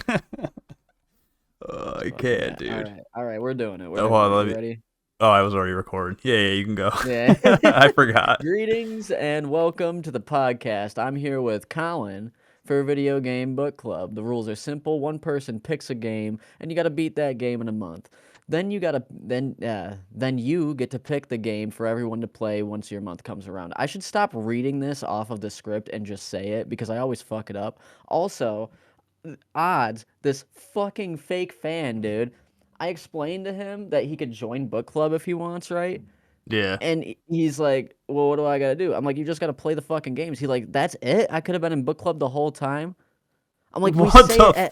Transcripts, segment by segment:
I Fucking can't, guy. dude. All right, we're doing it. We're Oh, hold doing on, it. let You me. ready? Oh, I was already recording. Yeah, yeah, you can go. Yeah. I forgot. Greetings and welcome to the podcast. I'm here with Colin for Video Game Book Club. The rules are simple. One person picks a game, and you got to beat that game in a month. Then you get to pick the game for everyone to play once your month comes around. I should stop reading this off of the script and just say it because I always fuck it up. Also, odds, this fucking fake fan, dude. I explained to him that he could join book club if he wants, right? Yeah. And he's like, "Well, what do I gotta do?" I'm like, "You just gotta play the fucking games." He's like, "That's it? I could have been in book club the whole time." I'm like, What the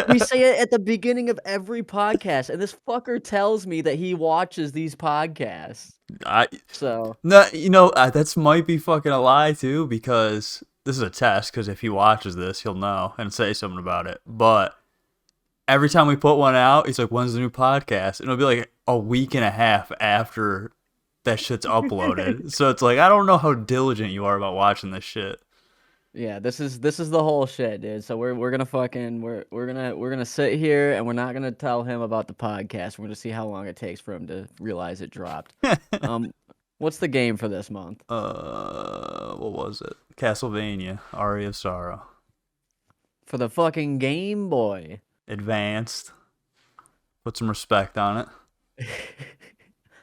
we fuck? say it at the beginning of every podcast, and this fucker tells me that he watches these podcasts. I So no, that's might be fucking a lie too because this is a test. Because if he watches this, he'll know and say something about it. But every time we put one out, he's like, "When's the new podcast?" And it'll be like a week and a half after that shit's uploaded. So it's like I don't know how diligent you are about watching this shit. yeah, this is the whole shit, dude. So we're gonna fucking we're gonna sit here and we're not gonna tell him about the podcast. We're gonna see how long it takes for him to realize it dropped. Um, what's the game for this month? What was it? Castlevania, Aria of Sorrow, For the fucking Game Boy. advanced. Put some respect on it.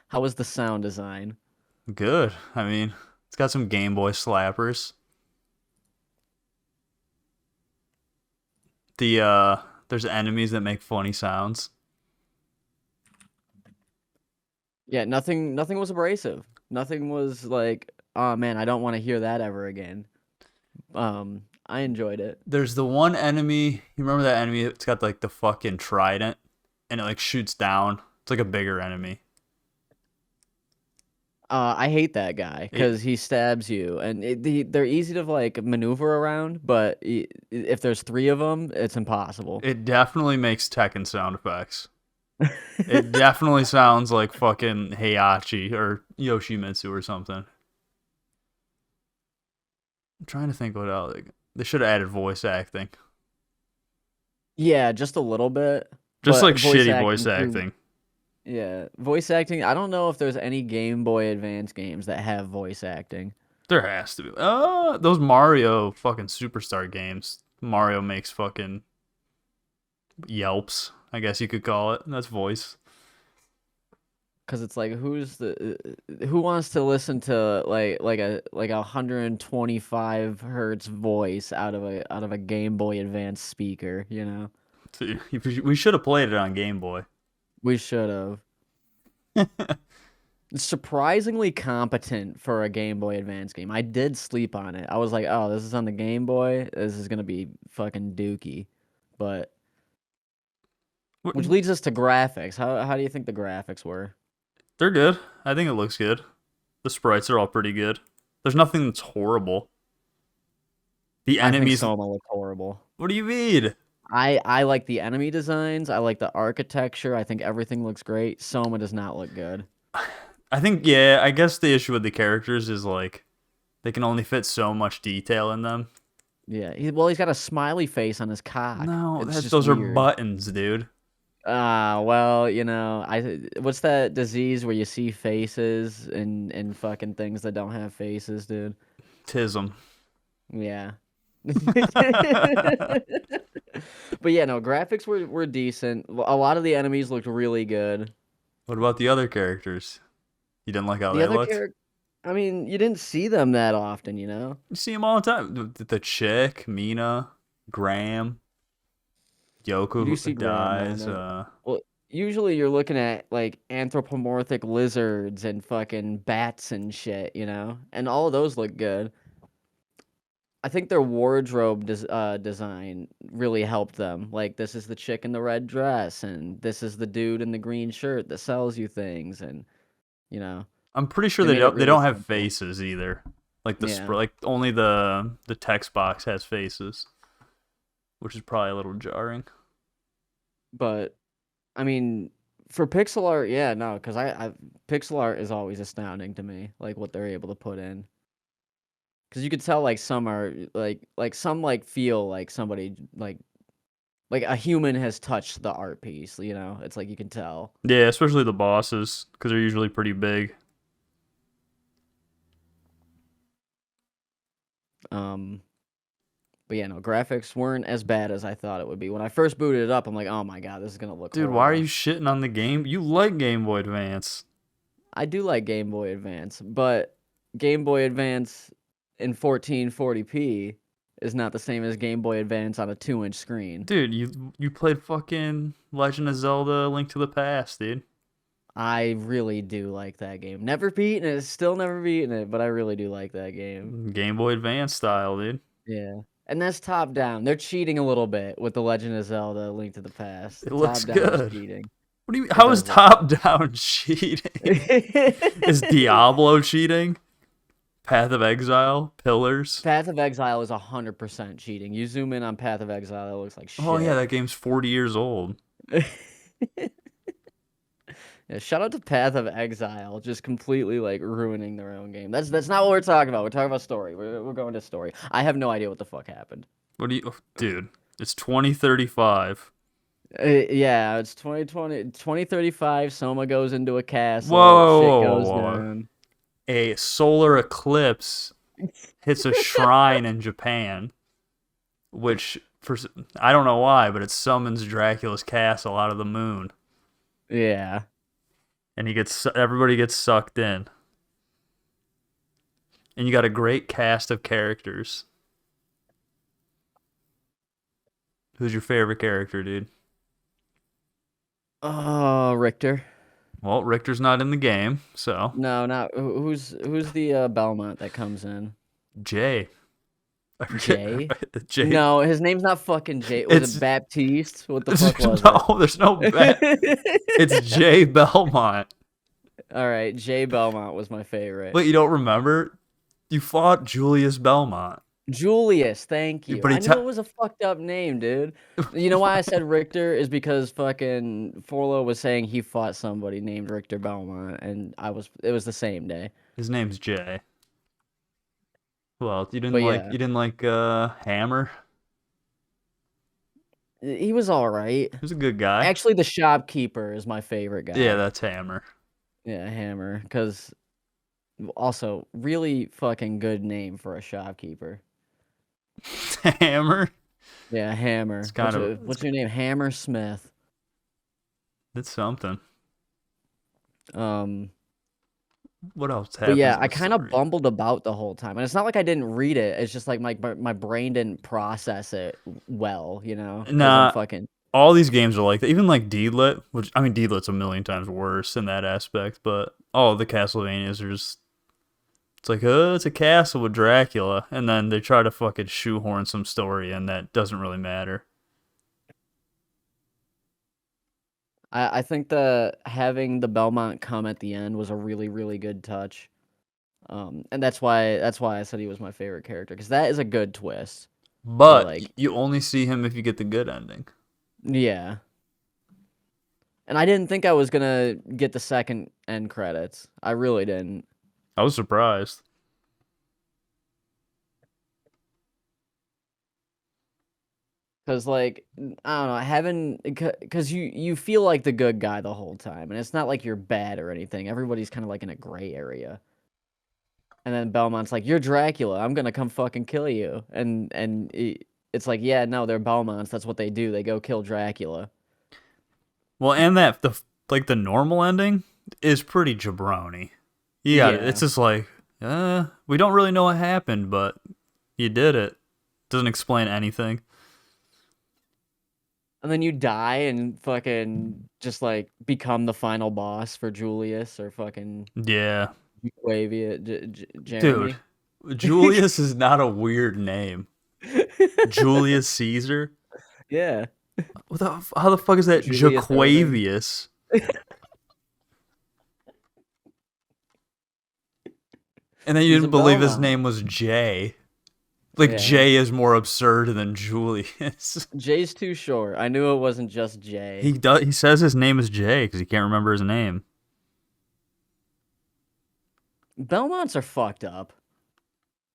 How was the sound design? Good. I mean, it's got some Game Boy slappers. The there's enemies that make funny sounds. Yeah, nothing was abrasive. Nothing was like, oh man, I don't want to hear that ever again. I enjoyed it. There's the one enemy. You remember that enemy? It's got like the fucking trident, and it like shoots down. It's like a bigger enemy. I hate that guy It because he stabs you, and they're easy to like maneuver around, but if there's three of them, it's impossible. it definitely makes Tekken sound effects. It definitely sounds like fucking Heihachi or Yoshimitsu or something. I'm trying to think what else. They should have added voice acting. Yeah, just a little bit, Just but like voice shitty voice acting too. acting. Yeah, voice acting. I don't know if there's any Game Boy Advance games that have voice acting. There has to be. Those Mario fucking superstar games. Mario makes fucking yelps, I guess you could call it. That's voice. Cause it's like who wants to listen to like a 125 hertz voice out of a Game Boy Advance speaker, you know? We should have played it on Game Boy. We should have. It's surprisingly competent for a Game Boy Advance game. I did sleep on it. I was like, "Oh, this is on the Game Boy. This is gonna be fucking dookie." But which leads us to graphics. How do you think the graphics were? They're good. I think it looks good. The sprites are all pretty good. There's nothing that's horrible. The I think enemies. Soma looked horrible. What do you mean? I like the enemy designs. I like the architecture. I think everything looks great. Soma does not look good. I think, yeah, I guess the issue with the characters is like they can only fit so much detail in them. Yeah, he's got a smiley face on his cock. No, It's just those are weird. buttons, dude. Ah, well, what's that disease where you see faces and fucking things that don't have faces, dude? Tism. Yeah. But yeah, no, graphics were decent. A lot of the enemies looked really good. What about the other characters? You didn't like how The they other looked? character, I mean, you didn't see them that often, you know? You see them all the time. The chick, Mina, Graham, You Yoko do who see Graham more dies. than well, usually you're looking at like anthropomorphic lizards and fucking bats and shit, you know? And all of those look good. I think their wardrobe design really helped them. Like this is the chick in the red dress and this is the dude in the green shirt that sells you things and you know, I'm pretty sure they made it they really don't have simple. faces either. Like Yeah. like only the text box has faces, which is probably a little jarring. But I mean, for pixel art, yeah, no, because I pixel art is always astounding to me, like what they're able to put in. Because you could tell like some are like some like feel like somebody like Like a human has touched the art piece, It's like you can tell. Yeah, especially the bosses, because they're usually pretty big. Um, but yeah, no, graphics weren't as bad as I thought it would be. When I first booted it up, I'm like, oh my god, this is gonna look Dude, why are you horrible. shitting on the game? You like Game Boy Advance. I do like Game Boy Advance, but Game Boy Advance in 1440p is not the same as Game Boy Advance on a 2-inch screen. Dude, you played fucking Legend of Zelda: Link to the Past, dude. I really do like that game. Never beaten it, still never beaten it, but I really do like that game. Game Boy Advance style, dude. Yeah. And that's top down. They're cheating a little bit with the Legend of Zelda: Link to the Past. It looks Top down is good. cheating. What do you? It How is does look top down cheating? Is Diablo cheating? Path of Exile, Pillars. Path of Exile is 100% cheating. You zoom in on Path of Exile, it looks like Oh yeah, shit. that game's 40 years old. Yeah, shout out to Path of Exile, just completely like ruining their own game. That's not what we're talking about. We're talking about story. We're going to story. I have no idea what the fuck happened. What do you, dude? It's 2035. Yeah, it's 2035. Soma goes into a Whoa, castle. Shit whoa, whoa, goes whoa, whoa. down. A solar eclipse hits a shrine in Japan, which I don't know why, but it summons Dracula's castle out of the moon, Yeah. and everybody gets sucked in, and you got a great cast of characters. Who's your favorite character, dude? Oh, Richter. Well, Richter's not in the game, so No, not who's the Belmont that comes in? Jay. I forget. Jay? Jay. No, his name's not fucking Jay. Was it It's Baptiste? What the fuck was no. There's no bet. It's it? Jay Belmont. All right, Jay Belmont was my favorite. Wait, you don't remember? You fought Julius Belmont. Julius, thank you. But I knew it was a fucked up name, dude. You know why I said Richter is because fucking Forlo was saying he fought somebody named Richter Belmont, and it was the same day. His name's Jay. Well, But yeah, you didn't like Hammer? he was all right. He was a good guy. Actually, the shopkeeper is my favorite guy. Yeah, that's Hammer. Yeah, Hammer, because also really fucking good name for a shopkeeper. Hammer. Yeah, Hammer. It's kind of What's your name? Hammer Smith. it's something. Um, What else but happens yeah, in I the kind of story? bumbled about the whole time, and it's not like I didn't read it. It's just like my brain didn't process it well, because I'm Nah, fucking all these games are like that. Even like Deedlit, which I mean Deedlit's a million times worse in that aspect, but all the Castlevanias are just it's like, it's a castle with Dracula, and then they try to fucking shoehorn some story in that doesn't really matter. I think the having the Belmont come at the end was a really really good touch. And that's why I said he was my favorite character because that is a good twist. Where But like you only see him if you get the good ending. yeah, and I didn't think I was gonna get the second end credits. I really didn't. I was surprised. Cause like I don't know, having cause you feel like the good guy the whole time, and it's not like you're bad or anything. Everybody's kind of like in a gray area. And then Belmont's like, "You're Dracula. I'm gonna come fucking kill you." It's like, yeah, no, they're Belmonts. That's what they do. They go kill Dracula. Well, and the normal ending is pretty jabroni. Yeah, it's Yeah, just like, we don't really know what happened, but you did it. Doesn't explain anything. and then you die and fucking just like become the final boss for Julius or fucking Yeah, dude, Jeremy. Julius is not a weird name. Julius Caesar. Yeah, How the fuck is that Julius Irving. Jaquavius? And then you He's a didn't believe his Belmont. name was Jay. Like Yeah. Jay is more absurd than Julius. Jay's too short. I knew it wasn't just Jay. He says his name is Jay because he can't remember his name. Belmonts are fucked up.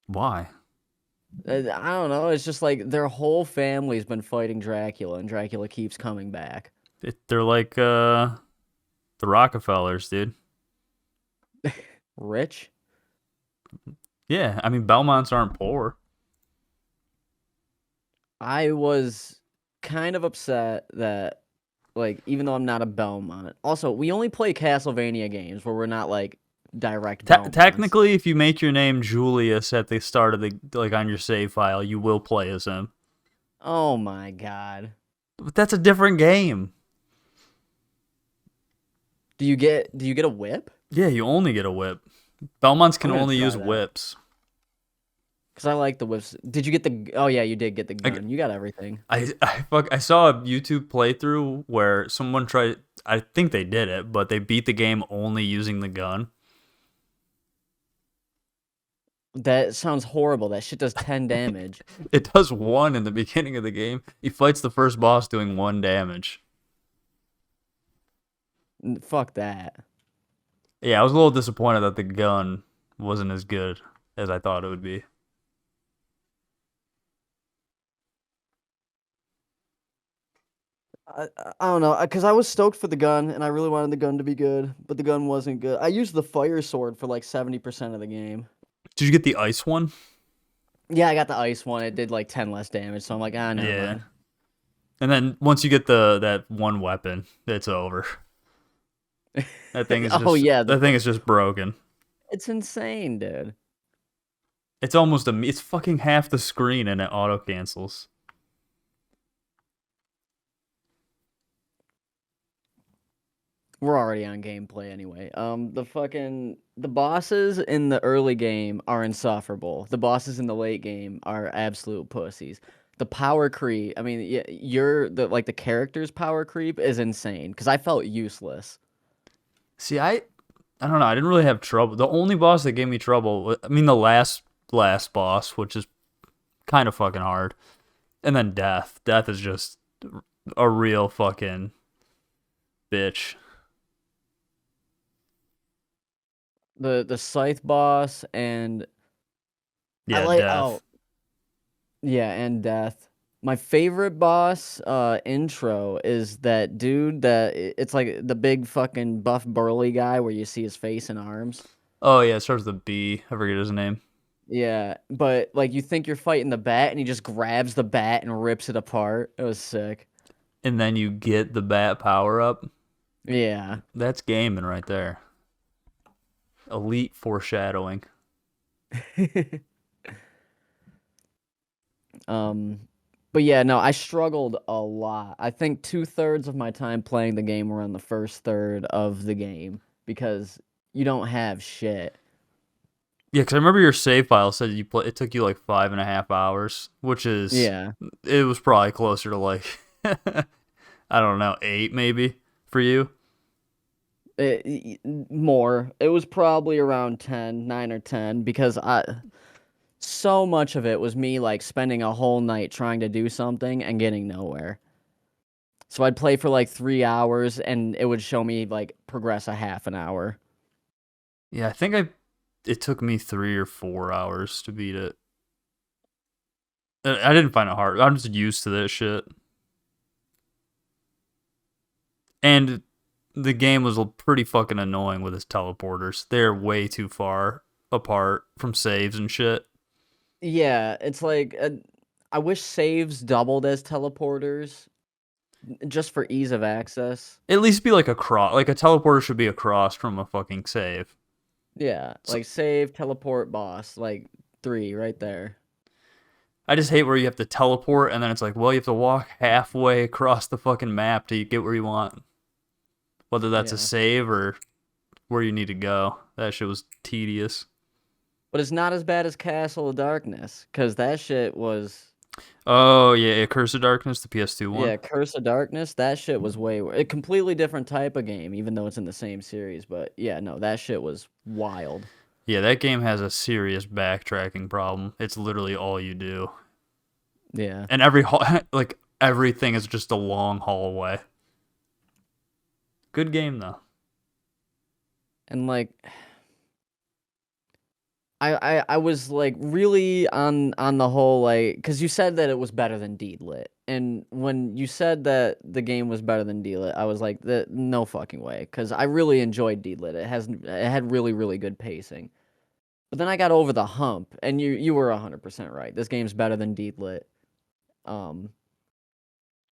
Why? I don't know. It's just like their whole family's been fighting Dracula, and Dracula keeps coming back. They're like the Rockefellers, dude. Rich? Yeah, I mean Belmonts aren't poor. I was kind of upset that, like, even though I'm not a Belmont. Also, we only play Castlevania games where we're not like direct Belmonts. Technically, if you make your name Julius at the start of the like on your save file, you will play as him. Oh my god. But that's a different game. Do you get a whip? Yeah, you only get a whip. Belmonts I'm can gonna only try use that. whips. Cause I like the whips. Did you get the? Oh yeah, you did get the Like gun. You got everything. I saw a YouTube playthrough where someone tried. I think they did it, but they beat the game only using the gun. That sounds horrible. That shit does 10 damage. It does one in the beginning of the game. He fights the first boss doing 1 damage. Fuck that. Yeah, I was a little disappointed that the gun wasn't as good as I thought it would be. I don't know, cause I was stoked for the gun, and I really wanted the gun to be good, but the gun wasn't good. I used the fire sword for like 70% of the game. Did you get the ice one? Yeah, I got the ice one. It did like 10 less damage, so I'm like, never Yeah. mind. And then once you get the that one weapon, it's over. Oh yeah, That thing is just broken. it's insane, dude. It's fucking half the screen and it auto cancels. We're already on gameplay anyway. The bosses in the early game are insufferable. The bosses in the late game are absolute pussies. The power creep, I mean, yeah, the character's power creep is insane because I felt useless. See, I don't know. I didn't really have trouble. The only boss that gave me trouble, I mean, the last boss, which is kind of fucking hard, and then death. Death is just a real fucking bitch. The scythe boss and I Yeah, like death. oh yeah, and death. My favorite boss intro is that dude it's like the big fucking buff burly guy where you see his face and arms. Oh yeah, it starts with a B. I forget his name. Yeah, but like you think you're fighting the bat and he just grabs the bat and rips it apart. It was sick. And then you get the bat power up. Yeah. That's gaming right there. Elite foreshadowing. um but yeah, no, I struggled a lot. I think 2/3 of my time playing the game were on the first third of the game because you don't have shit. Yeah, because I remember your save file said it took you like 5.5 hours, which is Yeah. it was probably closer to like I don't know 8 maybe for you. More. It was probably around 10, 9 or 10 because so much of it was me like spending a whole night trying to do something and getting nowhere. So I'd play for like 3 hours and it would show me like progress a half an hour. Yeah, I think it took me 3 or 4 hours to beat it. I didn't find it hard. I'm just used to this shit. And the game was pretty fucking annoying with its teleporters. They're way too far apart from saves and shit. Yeah, it's like I wish saves doubled as teleporters just for ease of access. At least be like a cross. Like a teleporter should be across from a fucking save. Yeah, So, like save, teleport, boss, like 3 right there. I just hate where you have to teleport and then it's like, well, you have to walk halfway across the fucking map to get where you want. Whether that's a Yeah. save or where you need to go. That shit was tedious. But it's not as bad as Castle of Darkness cuz that shit was Oh, yeah, Curse of Darkness, the PS2 one. yeah, Curse of Darkness, that shit was a completely different type of game even though it's in the same series, but yeah, no, that shit was wild. Yeah, that game has a serious backtracking problem. It's literally all you do. Yeah. And like everything is just a long hallway. Good game though. And like I was like really on the whole like because you said that it was better than Deedlit, and when you said that the game was better than Deedlit, I was like, no fucking way, because I really enjoyed Deedlit. It had really good pacing, but then I got over the hump, and you were 100% right. This game's better than Deedlit, um,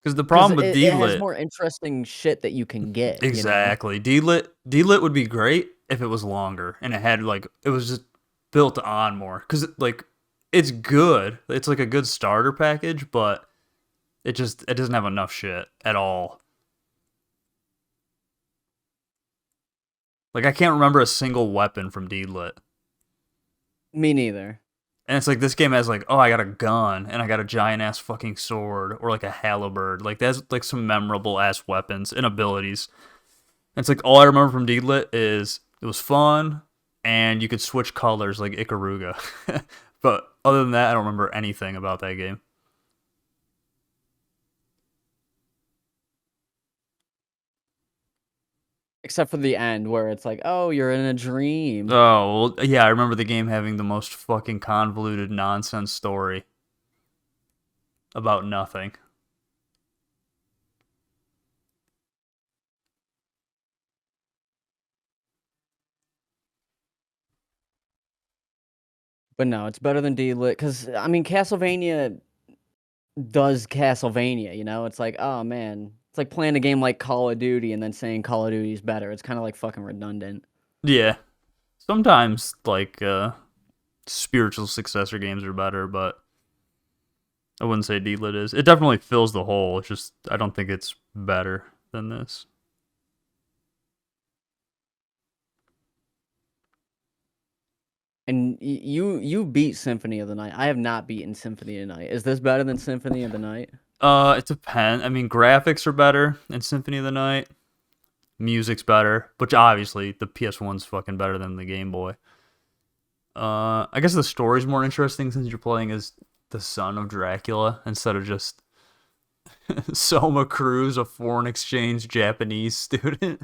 Because the because problem with it has D-Lit, more interesting shit that you can get. You know. exactly. D-Lit would be great if it was longer and it had like it was just built on more. Because like it's good. It's like a good starter package, but it doesn't have enough shit at all. Like I can't remember a single weapon from D-Lit. Me neither. And it's like this game has like, oh, I got a gun and I got a giant ass fucking sword or like a halberd. Like that's like some memorable ass weapons and abilities. And it's like all I remember from Deedlit is it was fun and you could switch colors like Ikaruga. But other than that, I don't remember anything about that game. Except for the end where it's like, oh, you're in a dream. Oh, well, yeah, I remember the game having the most fucking convoluted nonsense story about nothing. But no, it's better than D-Lit because I mean Castlevania does Castlevania, you know? It's like, oh man, it's like playing a game like Call of Duty and then saying Call of Duty is better. It's kind of like fucking redundant. Yeah. Sometimes like spiritual successor games are better, but I wouldn't say Deedlit is. It definitely fills the hole. It's just I don't think it's better than this. And you beat Symphony of the Night. I have not beaten Symphony of the Night. Is this better than Symphony of the Night? It depends. I mean, graphics are better in Symphony of the Night. Music's better, which obviously the PS1's fucking better than the Game Boy. I guess the story's more interesting since you're playing as the son of Dracula instead of just Soma Cruz, a foreign exchange Japanese student.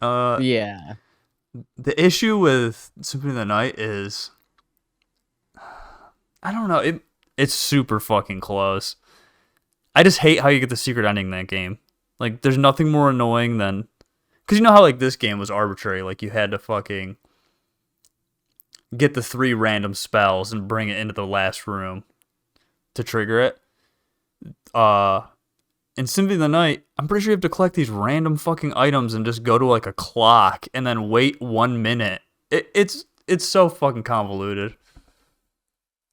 Uh, Yeah. the issue with Symphony of the Night is I don't know. It's super fucking close. I just hate how you get the secret ending in that game. Like, there's nothing more annoying than because you know how like this game was arbitrary. Like you had to fucking get the 3 random spells and bring it into the last room to trigger it. Uh, in Symphony of the Night, I'm pretty sure you have to collect these random fucking items and just go to like a clock and then wait 1 minute. It's so fucking convoluted.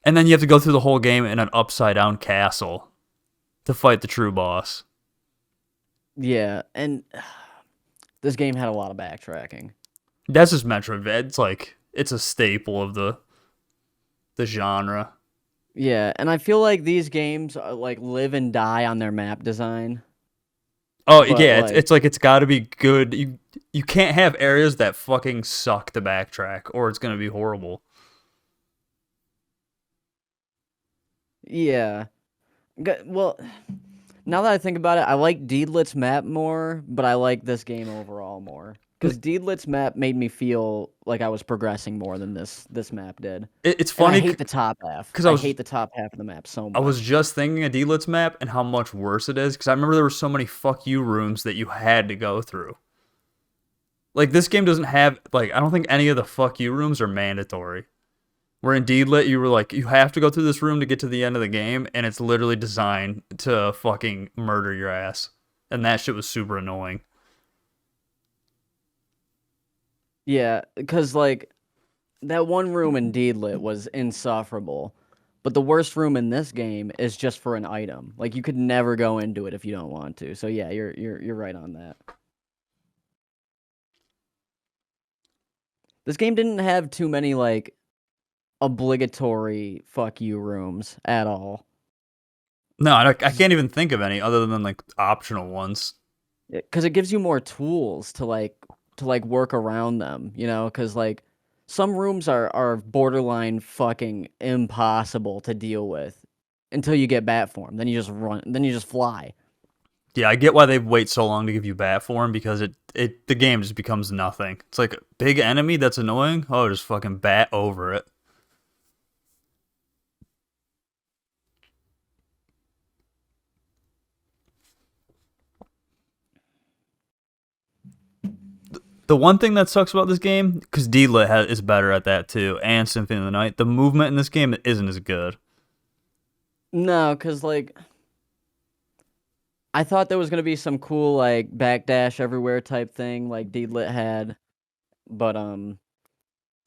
And then you have to go through the whole game in an upside down castle to fight the true boss. Yeah, and this game had a lot of backtracking. That's just Metroid. It's like it's a staple of the genre. Yeah, and I feel like these games are, like live and die on their map design. Oh But yeah, like, it's like it's got to be good. You can't have areas that fucking suck to backtrack, or it's gonna be horrible. yeah. Well, now that I think about it, I like Deedlit's map more, but I like this game overall more. Because Deedlit's map made me feel like I was progressing more than this map did. It's And I funny hate the top half. because I hate the top half of the map so I was much. just thinking of D-Lit's map and how much worse it is because I remember there were so many fuck you rooms that you had to go through. Like this game doesn't have like I don't think any of the fuck you rooms are mandatory. Where in Deedlit you were like you have to go through this room to get to the end of the game and it's literally designed to fucking murder your ass. And that shit was super annoying. Yeah, because like that one room in Deedlit was insufferable. But the worst room in this game is just for an item. Like you could never go into it if you don't want to. So yeah, you're right on that. This game didn't have too many like obligatory fuck you rooms at all. No, I can't even think of any other than like optional ones. Because it gives you more tools to like work around them, you know, because like some rooms are borderline fucking impossible to deal with until you get bat form. Then you just run, then you just fly. Yeah, I get why they wait so long to give you bat form because the game just becomes nothing. It's like a big enemy that's annoying. Oh, just fucking bat over it. The one thing that sucks about this game, because D-Lit is better at that too, and Symphony of the Night, the movement in this game isn't as good. No, because like I thought there was gonna be some cool like backdash everywhere type thing like D-Lit had, but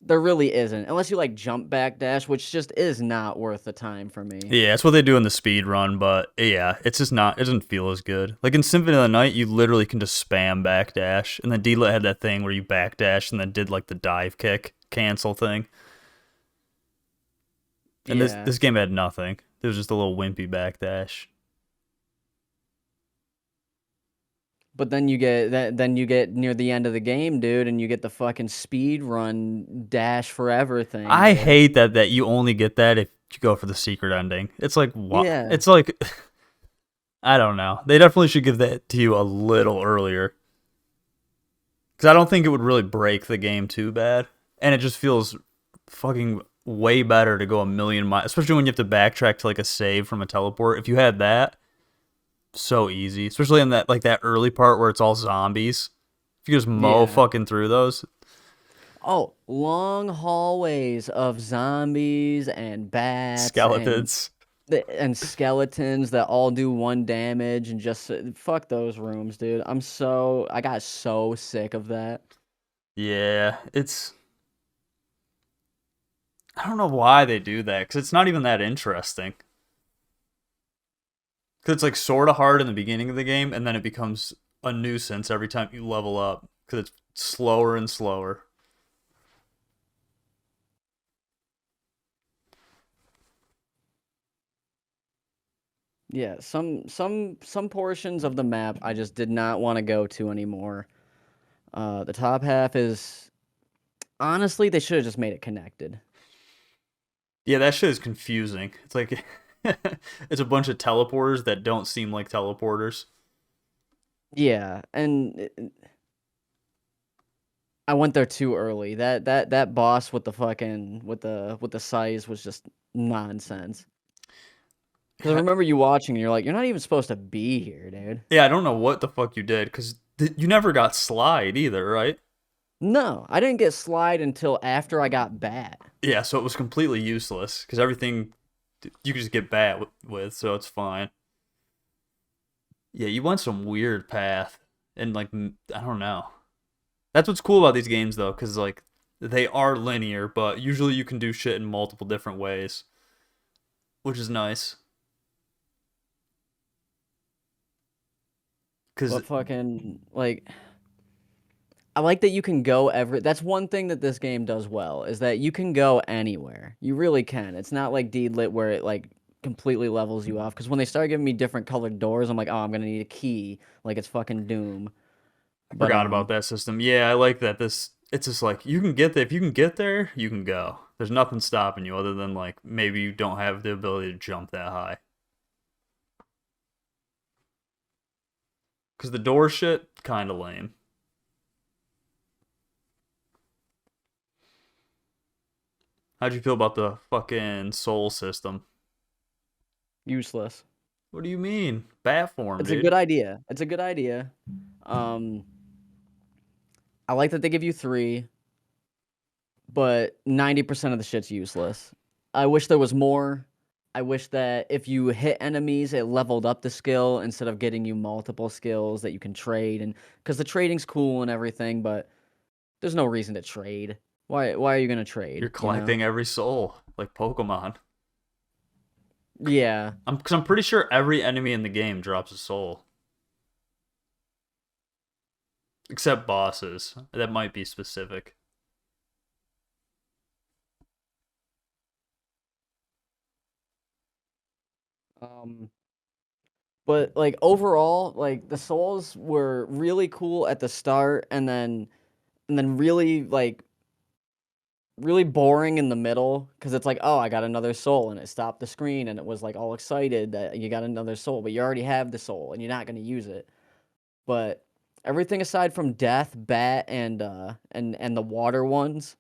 there really isn't unless you like jump backdash, which just is not worth the time for me. Yeah, it's what they do in the speed run, but yeah, it's just not. It doesn't feel as good. Like in Symphony of the Night, you literally can just spam backdash, and then D-Lit had that thing where you backdash and then did like the dive kick cancel thing. And this Yeah. this game had nothing. It was just a little wimpy backdash. But then you get that. Then you get near the end of the game, dude, and you get the fucking speed run dash forever thing, I dude. hate that you only get that if you go for the secret ending. It's like what? Yeah. It's like I don't know. They definitely should give that to you a little earlier. Because I don't think it would really break the game too bad. And it just feels fucking way better to go a million miles, especially when you have to backtrack to like a save from a teleport. If you had that, so easy. Especially in that like that early part where it's all zombies. If you just mow Yeah. fucking through those. Oh, long hallways of zombies and bats Skeletons. and skeletons that all do one damage and just fuck those rooms, dude. I got so sick of that. Yeah, it's I don't know why they do that because it's not even that interesting. Because it's like sort of hard in the beginning of the game, and then it becomes a nuisance every time you level up because it's slower and slower. Yeah, some portions of the map I just did not want to go to anymore. The top half is honestly they should have just made it connected. Yeah, that shit is confusing. It's like it's a bunch of teleporters that don't seem like teleporters. Yeah, and I went there too early. That boss with the fucking with the size was just nonsense. Because I remember you watching and you're like, you're not even supposed to be here, dude. Yeah, I don't know what the fuck you did because you never got slide either, right? No, I didn't get slide until after I got bat. Yeah, so it was completely useless because everything you could just get bat with, so it's fine. Yeah, you went some weird path, and like I don't know. That's what's cool about these games though, because like they are linear, but usually you can do shit in multiple different ways, which is nice. Because But fucking like I like that you can go every that's one thing that this game does well is that you can go anywhere. You really can. It's not like Deedlit where it like completely levels you off because when they start giving me different colored doors, I'm like, "Oh, I'm going to need a key." Like it's fucking Doom. I But forgot about that system. Yeah, I like that. This it's just like you can get there. If you can get there, you can go. There's nothing stopping you other than like maybe you don't have the ability to jump that high. Because the door shit kind of lame. How'd you feel about the fucking soul system? useless. What do you mean? Bat form, It's a dude. good idea. It's a good idea. Um I like that they give you 3, but 90% of the shit's useless. I wish there was more. I wish that if you hit enemies, it leveled up the skill instead of getting you multiple skills that you can trade. And because the trading's cool and everything, but there's no reason to trade. Why are you gonna You're trade? You know? collecting every soul like Pokemon. Yeah. I'm pretty sure every enemy in the game drops a soul, except bosses. That might be specific. Um. But like overall, like the souls were really cool at the start, and then really like really boring in the middle because it's like, oh, I got another soul, and it stopped the screen, and it was like all excited that you got another soul, but you already have the soul, and you're not gonna use it. But Everything aside from death, bat, and the water ones.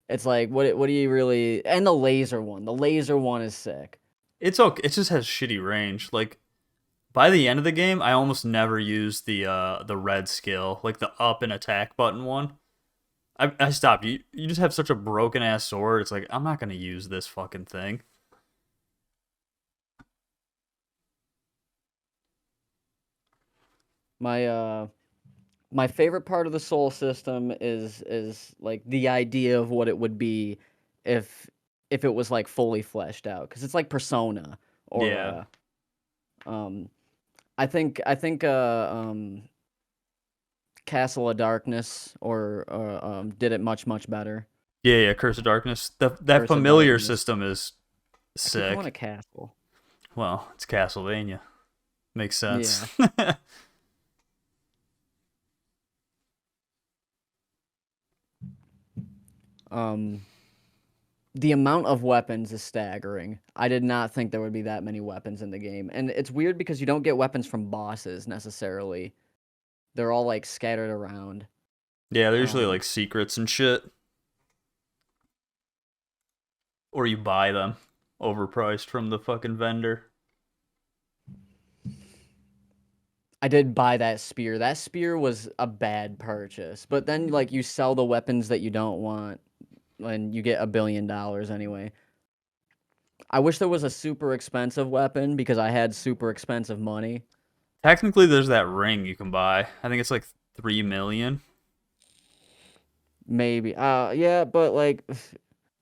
It's like what do you really, and the laser one. The laser one is sick. It's okay. It just has shitty range. Like by the end of the game, I almost never use the red skill, like the up and attack button one. I stopped. You just have such a broken ass sword. It's like I'm not gonna use this fucking thing. My my favorite part of the soul system is like the idea of what it would be if if it was like fully fleshed out, because it's like Persona or Yeah, um I think Castle of Darkness or did it much better. yeah. Curse of Darkness. That Curse of familiar Darkness. system is I keep calling sick. it Castle. Well, it's Castlevania. Makes sense. Yeah. Um, the amount of weapons is staggering. I did not think there would be that many weapons in the game. And it's weird because you don't get weapons from bosses necessarily. They're all like scattered around. Yeah, they're usually Um, like secrets and shit, or you buy them overpriced from the fucking vendor. I did buy that spear. That spear was a bad purchase. But then like you sell the weapons that you don't want and you get $1 billion anyway. I wish there was a super expensive weapon because I had super expensive money. Technically, there's that ring you can buy. I think it's like 3 million. Maybe. Yeah, but like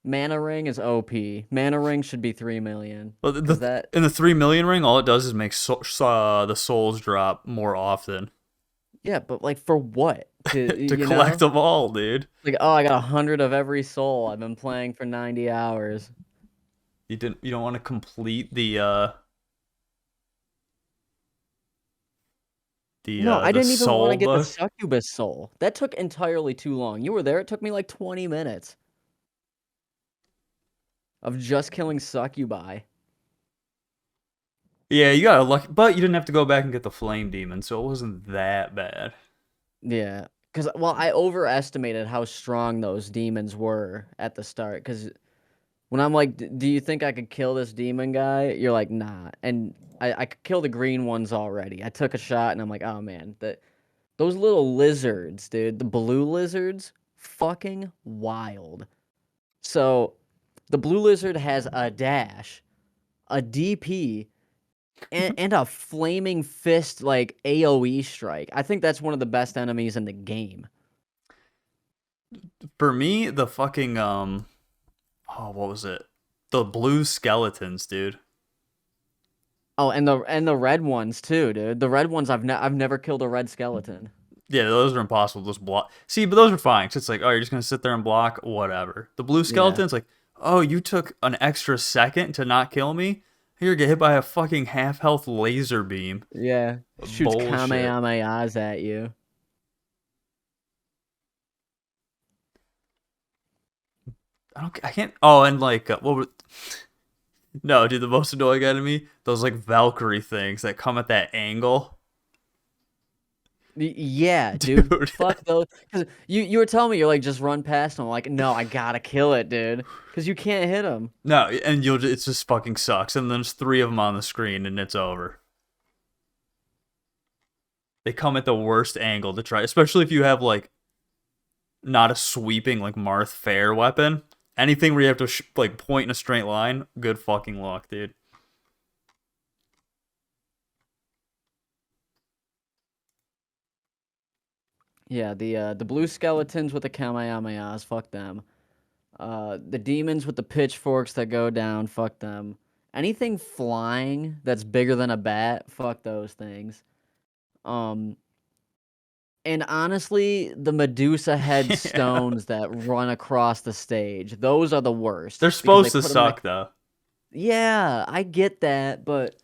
Mana Ring is OP. Mana Ring should be 3 million. Well, Cause that in the 3 million ring, all it does is make the souls drop more often yeah, but like for what? To to you collect know? them all, dude. Like, oh, I got 100 of every soul. I've been playing for 90 hours. You don't want to complete No, I the didn't even want to soul get the book. succubus soul. That took entirely too long. You were there, it took me like 20 minutes of just killing succubi. Yeah, you got a lucky, but you didn't have to go back and get the flame demon, so it wasn't that bad. Yeah. Cause well, I overestimated how strong those demons were at the start. Cause when I'm like, Do you think I could kill this demon guy?" You're like, "Nah." And I could kill the green ones already. I took a shot and I'm like, "Oh man, those little lizards, dude, the blue lizards, fucking wild." So, the blue lizard has a dash, a DP, and a flaming fist like AoE strike. I think that's one of the best enemies in the game. For me, the fucking oh, what was it? The blue skeletons, dude. Oh, and the red ones too, dude. The red ones I've never killed a red skeleton. Yeah, those are impossible. Those block. See, but those are fine. 'Cause it's like, oh, you're just gonna sit there and block, whatever. The blue Yeah. skeletons, like, oh, you took an extra second to not kill me. Here, get hit by a fucking half health laser beam. Yeah. Shoots Bullshit. kamehamehas at you. I can't. Oh, and like, what? No, dude, the most annoying enemy, those like Valkyrie things that come at that angle, Yeah, dude. dude. Fuck those. Cause you were telling me you're like just run past them. I'm like, no, I gotta kill it, dude. Cause you can't hit them. No, and it just fucking sucks. And then there's three of them on the screen, and it's over. They come at the worst angle to try, especially if you have like not a sweeping like Marth Fair weapon. Anything where you have to like point in a straight line, good fucking luck, dude. Yeah, the blue skeletons with the kamehamehas, fuck them. The demons with the pitchforks that go down, fuck them. Anything flying that's bigger than a bat, fuck those things. Um, and honestly, the Medusa head Yeah, stones that run across the stage, those are the worst they're because they supposed to put them in a. suck though. Yeah, I get that, but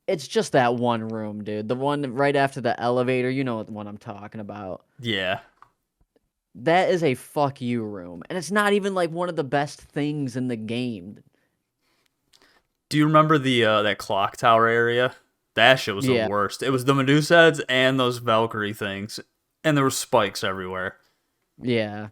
it's just that one room, dude. The one right after the elevator, you know what one I'm talking about. Yeah. That is a fuck you room. And it's not even like one of the best things in the game. Do you remember the that clock tower area? That shit was the Yeah. worst. It was the Medusa heads and those Valkyrie things. and there were spikes everywhere. Yeah.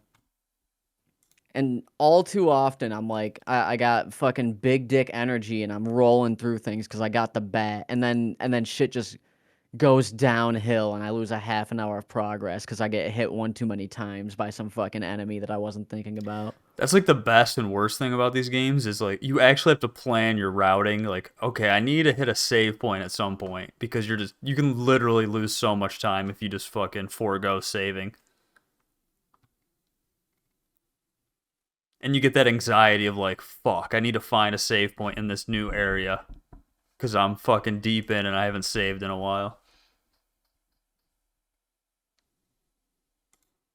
And all too often, I'm like, I got fucking big dick energy, and I'm rolling through things because I got the bat, and then shit just goes downhill, and I lose a half an hour of progress because I get hit one too many times by some fucking enemy that I wasn't thinking about. That's like the best and worst thing about these games is like you actually have to plan your routing. Like, okay, I need to hit a save point at some point because you can literally lose so much time if you just fucking forego saving. And you get that anxiety of like, fuck, I need to find a save point in this new area because I'm fucking deep in and I haven't saved in a while.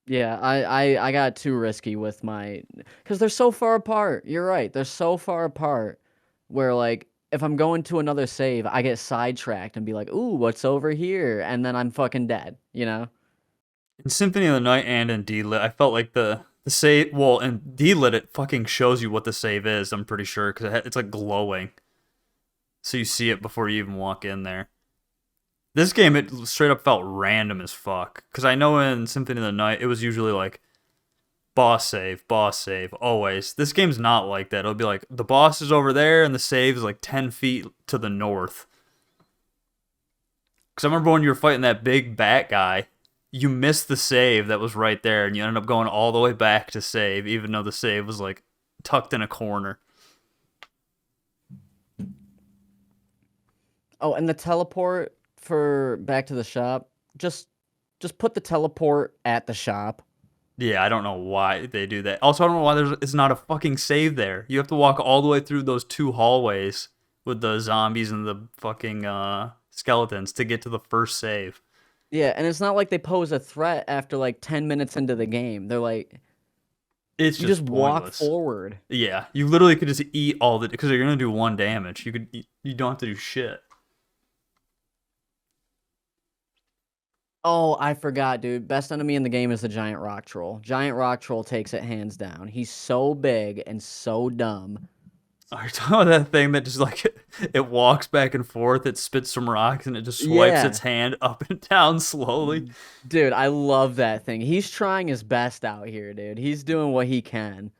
Yeah, I got too risky with my, because they're so far apart. You're right, they're so far apart. Where like if I'm going to another save, I get sidetracked and be like, "Ooh, what's over here?" And then I'm fucking dead. You know? In Symphony of the Night and in D-Lit, I felt like the save. Well, in D-Lit, it fucking shows you what the save is. I'm pretty sure because it's like glowing, so you see it before you even walk in there. This game, it straight up felt random as fuck. Because I know in Symphony of the Night, it was usually like boss save, always. This game's not like that. It'll be like the boss is over there and the save is like 10 feet to the north. Because I remember when you were fighting that big bat guy, you missed the save that was right there, and you ended up going all the way back to save, even though the save was like tucked in a corner. Oh, and the teleport for back to the shop, just put the teleport at the shop. Yeah, I don't know why they do that. Also, I don't know why it's not a fucking save there. You have to walk all the way through those two hallways with the zombies and the fucking skeletons to get to the first save. Yeah, and it's not like they pose a threat after like 10 minutes into the game. They're like, It's you just just walk pointless. forward. Yeah, you literally could just eat all the because you're gonna do one damage. You don't have to do shit. Oh, I forgot, dude. Best enemy in the game is the giant rock troll. Giant rock troll takes it hands down. He's so big and so dumb. Are you talking about that thing that just like it walks back and forth, it spits some rocks, and it just swipes its Yeah. hand up and down slowly? Dude, I love that thing. He's trying his best out here, dude. He's doing what he can.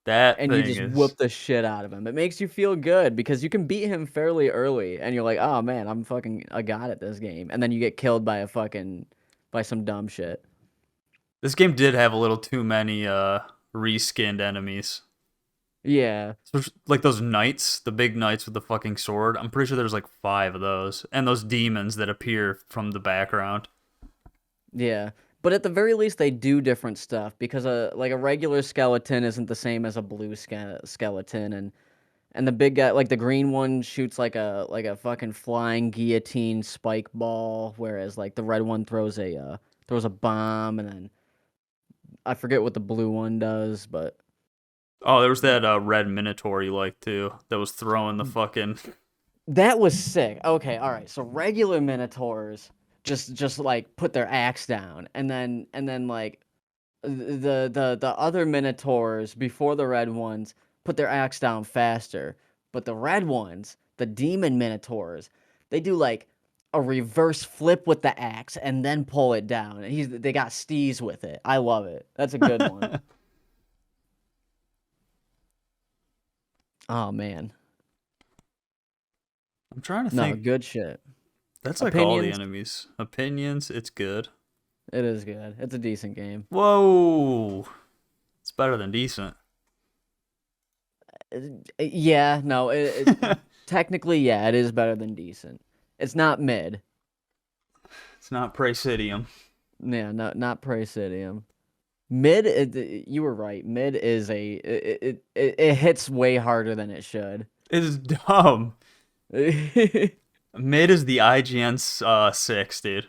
That And you thing just is whoop the shit out of him. It makes you feel good because you can beat him fairly early and you're like, "Oh man, I'm fucking a god at this game." And then you get killed by a fucking by some dumb shit. this game did have a little too many reskinned enemies. Yeah. Like those knights, the big knights with the fucking sword. I'm pretty sure there's like 5 of those, and those demons that appear from the background. Yeah. But at the very least they do different stuff because a regular skeleton isn't the same as a blue skeleton, and the big guy, like the green one, shoots like a fucking flying guillotine spike ball, whereas like the red one throws a bomb, and then I forget what the blue one does, but Oh, there was that red minotaur you liked too, that was throwing the fucking. that was sick. Okay, all right. So regular minotaurs just like put their axe down, and then like the other minotaurs before the red ones put their axe down faster, but the red ones, the demon minotaurs, they do like a reverse flip with the axe and then pull it down. And they got steez with it. I love it. That's a good one. I'm Oh man, trying to no, think. good shit. That's like all the Opinions. enemies. Opinions, it's good. It is good. It's a decent game. Whoa, it's better than decent. Yeah, no, technically, yeah, it is better than decent. It's not mid. It's not Praesidium. Yeah, no, not Praesidium. Mid, you were right. Mid is it hits way harder than it should. It's dumb. Mid is the IGN 6, dude.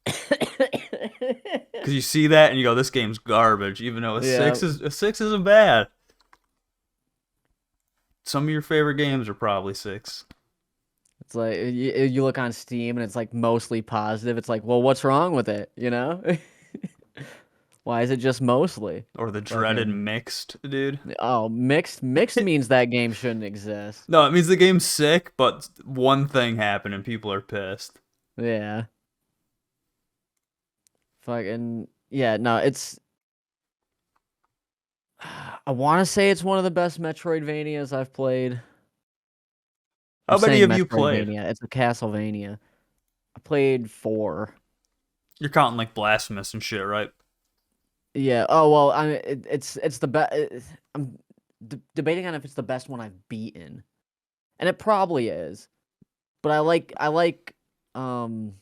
Because you see that and you go, this game's garbage, even though Yeah, a 6 isn't bad. Some of your favorite games are probably 6. it's like you look on Steam and it's like mostly positive. It's like, well, what's wrong with it? You know? Why is it just mostly? Or the dreaded Fucking mixed, dude. oh, mixed means that game shouldn't exist. No, it means the game's sick, but one thing happened and people are pissed. Yeah. Fucking yeah, no, it's I want to say it's one of the best Metroidvanias I've played. I'm How many saying have you played? Metroidvania. It's a Castlevania. I played 4. You're counting like Blasphemous and shit, right? Yeah. Oh well, I mean, it's the best. I'm debating on if it's the best one I've beaten, and it probably is. But I like um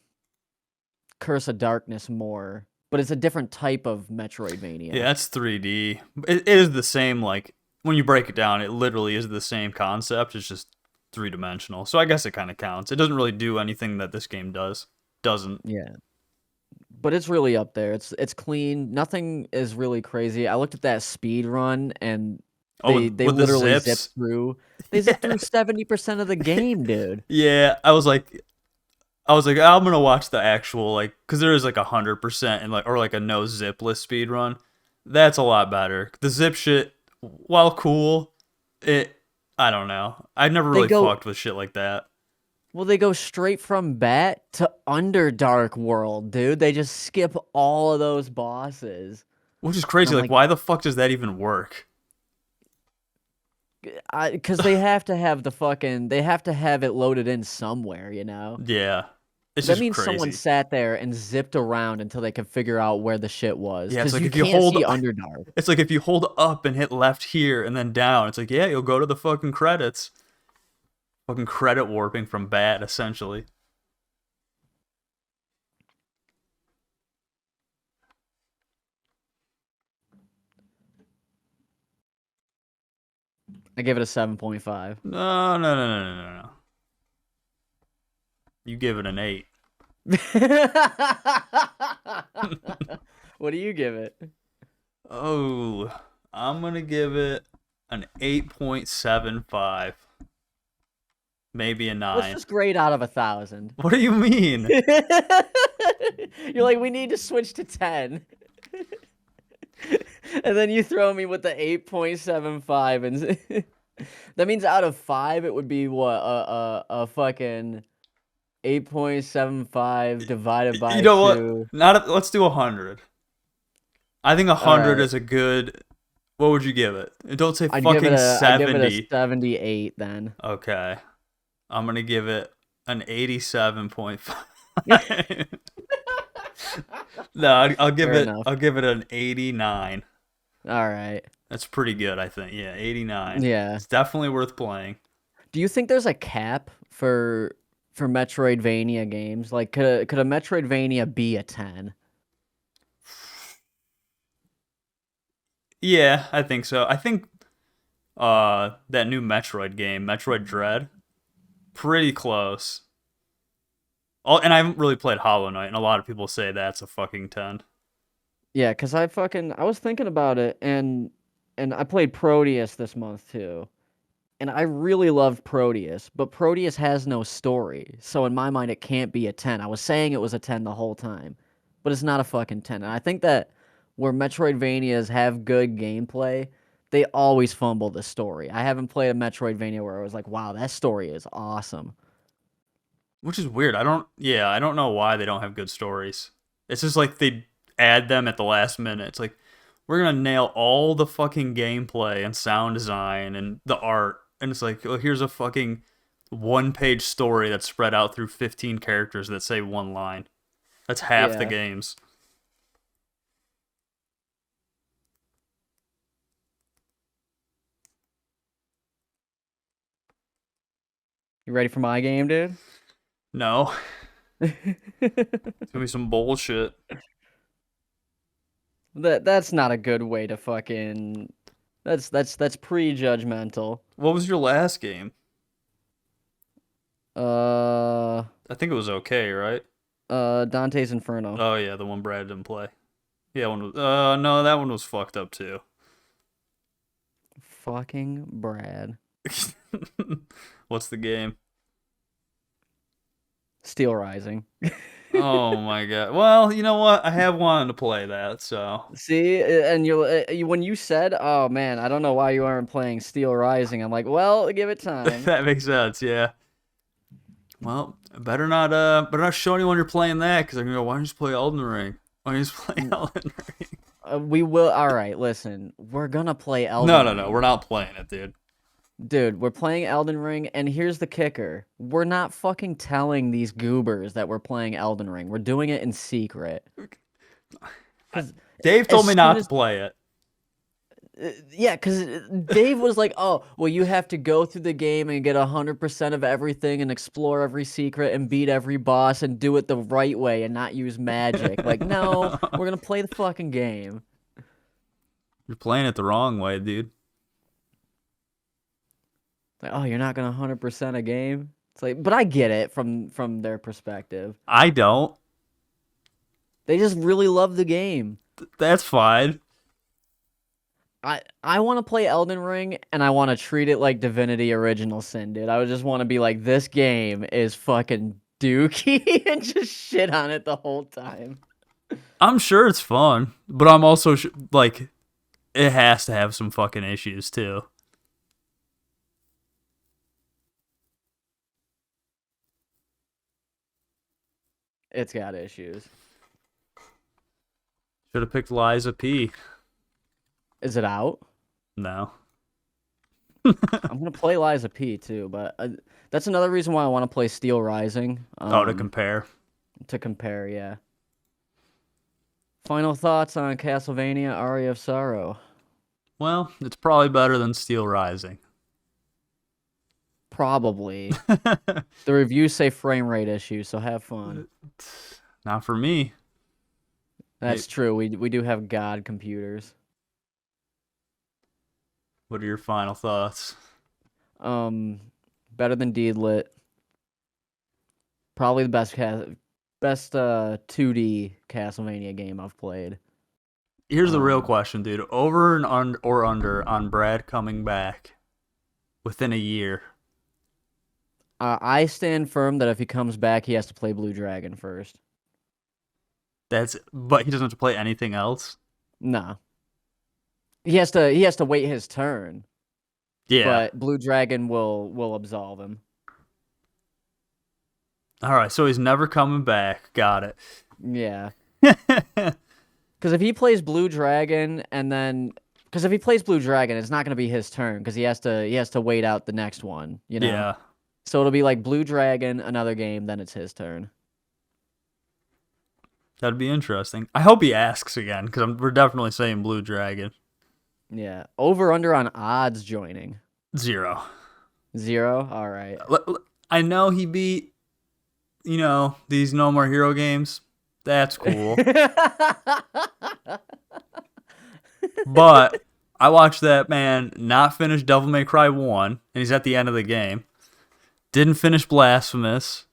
Curse of Darkness more. But it's a different type of Yeah, Metroidvania. that's 3D. It is the same, like, when you break it down, it literally is the same concept. It's just three-dimensional. So I guess it kind of counts. It doesn't really do anything that this game does. Doesn't. Yeah. But it's really up there. It's clean. Nothing is really crazy. I looked at that speed run and Oh, they with the literally zip zips? through. They zip Yeah. through 70% of the game, dude. Yeah, I was like, I'm gonna watch the actual, like, because there is like 100% and like, or like a no zipless speed run. That's a lot better. The zip shit, while cool, it, I don't know. I never They really go fucked with shit like that. well, they go straight from Bat to Underdark World, dude. They just skip all of those bosses. Which is And crazy. I'm Like, like, why the fuck does that even work? because they have to have they have to have it loaded in somewhere, you know? Yeah, it's That just means someone crazy. sat there and zipped around until they could figure out where the shit was. Yeah, it's Because like you if you can't hold, see Underdark. it's like if you hold up and hit left here and then down, it's like, yeah, you'll go to the fucking credits. Fucking credit warping from Bat, essentially. I give it a 7.5. No, no, no, no, no, no, no. You give it an 8. What do you give it? Oh, I'm gonna give it an 8.75, maybe a Let's 9. just grade out of 1,000. What do you mean? You're like, we need to switch to 10. And then you throw me with the 8.75 and that means out of 5 it would be what a fucking 8.75 divided You by know what? 2. Let's do 100. I think All 100 right. is a good. What would you give it? Don't say I'd give it fucking a 70. 78 then. Okay, I'm gonna give it an 87.5. No, I'll give Fair it. enough. I'll give it an 89. All right. That's pretty good, I think. Yeah, 89. Yeah. It's definitely worth playing. Do you think there's a cap for Metroidvania games? Like, could a Metroidvania be a 10? Yeah, I think so. I think that new Metroid game, Metroid Dread, pretty close. And I haven't really played Hollow Knight, and a lot of people say that's a fucking 10. Yeah, cause I was thinking about it, and I played Proteus this month too, and I really loved Proteus, but Proteus has no story, so in my mind it can't be a 10. I was saying it was a 10 the whole time, but it's not a fucking 10. And I think that where Metroidvanias have good gameplay, they always fumble the story. I haven't played a Metroidvania where I was like, wow, that story is awesome. Which is weird. I don't know why they don't have good stories. It's just like they add them at the last minute. It's like, we're gonna nail all the fucking gameplay and sound design and the art. And it's like, oh, here's a fucking 1-page story that's spread out through 15 characters that say one line. That's half the Yeah. games. You ready for my game, dude? No, it's gonna be some bullshit. That's not a good way to fucking that's prejudgmental. What was your last game? Uh I think it was okay, right? Dante's Inferno. Oh yeah, the one Brad didn't play. Yeah, one was. No, that one was fucked up too. Fucking Brad. What's the game? Steel Rising. Oh my god. Well, you know what? I have wanted to play that, so See, and when you said, "Oh man, I don't know why you aren't playing Steel Rising," I'm like, "Well, give it time." that makes sense. Yeah. Well, better not show anyone you're playing that because I'm gonna go. Why don't you just play Elden Ring? When he's playing Elden Ring. We will. All right, listen. We're gonna play No, Elden no, no. Ring. We're not playing it, dude. Dude, we're playing Elden Ring, and here's the kicker. We're not fucking telling these goobers that we're playing Elden Ring. We're doing it in secret. Because Dave as told me soon not to as play it. yeah, because Dave was like, "Oh, well, you have to go through the game and get 100% of everything and explore every secret and beat every boss and do it the right way and not use magic." Like, no, we're gonna play the fucking game. You're playing it the wrong way, dude. Like, oh, you're not gonna 100% a game. It's like, but I get it from their perspective. I don't. They just really love the game. That's fine. I want to play Elden Ring and I want to treat it like Divinity Original Sin, dude. I would just want to be like, this game is fucking dookie and just shit on it the whole time. I'm sure it's fun, but I'm also like, it has to have some fucking issues too. It's got issues. Should have picked Liza P. Is it out? No. I'm gonna play Liza P too, but that's another reason why I want to play Steel Rising. To compare. To compare, yeah. Final thoughts on Castlevania Aria of Sorrow? Well, it's probably better than Steel Rising. Probably. The reviews say frame rate issues, so have fun. Not for me. That's true. We do have god computers. What are your final thoughts? Better than Deedlit. Probably the best 2D Castlevania game I've played. Here's the real question, dude. Over and under on Brad coming back within a year. I stand firm that if he comes back, he has to play Blue Dragon first. But he doesn't have to play anything else. No. He has to wait his turn. Yeah. But Blue Dragon will absolve him. All right, so he's never coming back. Got it. Yeah. Because if he plays Blue Dragon because if he plays Blue Dragon, it's not going to be his turn because he has to wait out the next one. You know. Yeah. So it'll be like Blue Dragon, another game, then it's his turn. That'd be interesting. I hope he asks again because we're definitely saying Blue Dragon. Yeah. Over under on odds joining. 0. 0? All right. I know he beat, these No More Hero games. That's cool. But I watched that man not finish Devil May Cry 1, and he's at the end of the game. Didn't finish Blasphemous.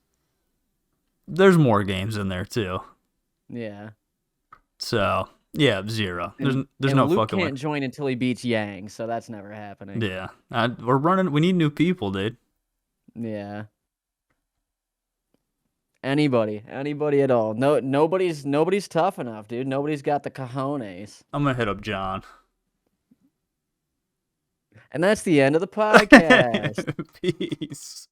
There's more games in there, too. Yeah. So, yeah, 0. There's no Luke fucking way. can't join until he beats Yang, so that's never happening. Yeah. We need new people, dude. Yeah. Anybody at all. No, nobody's tough enough, dude. Nobody's got the cojones. I'm gonna hit up John. And that's the end of the podcast. Peace.